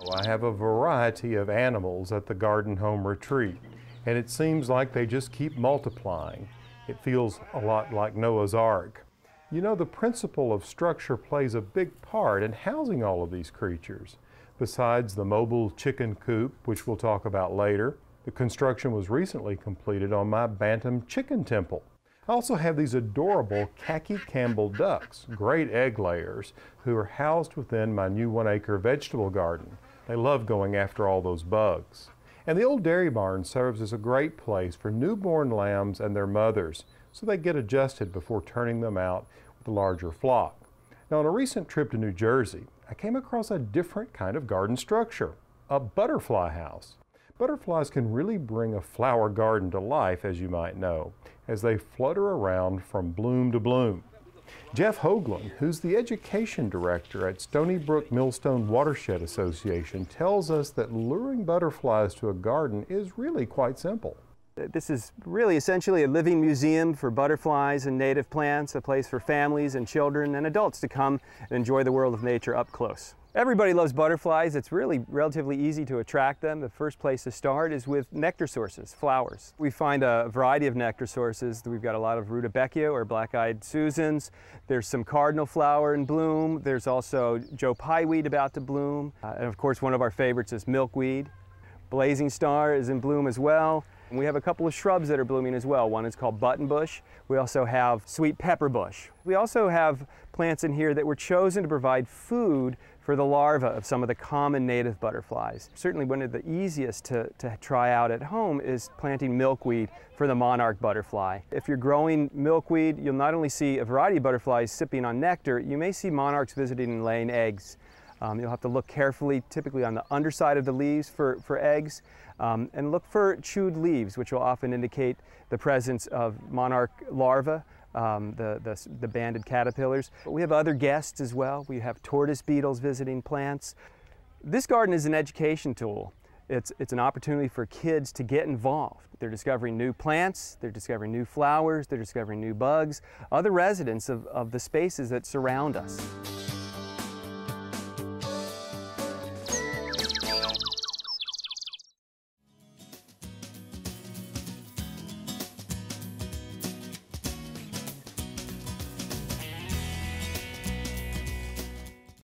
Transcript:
I have a variety of animals at the garden home retreat, and it seems like they just keep multiplying. It feels a lot like Noah's Ark. You know, the principle of structure plays a big part in housing all of these creatures. Besides the mobile chicken coop, which we'll talk about later, the construction was recently completed on my Bantam chicken temple. I also have these adorable Khaki Campbell ducks, great egg layers, who are housed within my new 1-acre vegetable garden. They love going after all those bugs. And the old dairy barn serves as a great place for newborn lambs and their mothers, so they get adjusted before turning them out with a larger flock. Now, on a recent trip to New Jersey, I came across a different kind of garden structure, a butterfly house. Butterflies can really bring a flower garden to life, as you might know, as they flutter around from bloom to bloom. Jeff Hoagland, who's the education director at Stony Brook Millstone Watershed Association, tells us that luring butterflies to a garden is really quite simple. This is really essentially a living museum for butterflies and native plants, a place for families and children and adults to come and enjoy the world of nature up close. Everybody loves butterflies. It's really relatively easy to attract them. The first place to start is with nectar sources, flowers. We find a variety of nectar sources. We've got a lot of Rudbeckia or black-eyed Susans. There's some Cardinal Flower in bloom. There's also Pye Weed about to bloom. And of course, one of our favorites is milkweed. Blazing Star is in bloom as well. And we have a couple of shrubs that are blooming as well. One is called buttonbush. We also have sweet pepper bush. We also have plants in here that were chosen to provide food for the larvae of some of the common native butterflies. Certainly one of the easiest to try out at home is planting milkweed for the monarch butterfly. If you're growing milkweed, you'll not only see a variety of butterflies sipping on nectar, you may see monarchs visiting and laying eggs. You'll have to look carefully, typically on the underside of the leaves for eggs, and look for chewed leaves, which will often indicate the presence of monarch larvae, the banded caterpillars. But we have other guests as well. We have tortoise beetles visiting plants. This garden is an education tool. It's an opportunity for kids to get involved. They're discovering new plants, they're discovering new flowers, they're discovering new bugs, other residents of the spaces that surround us.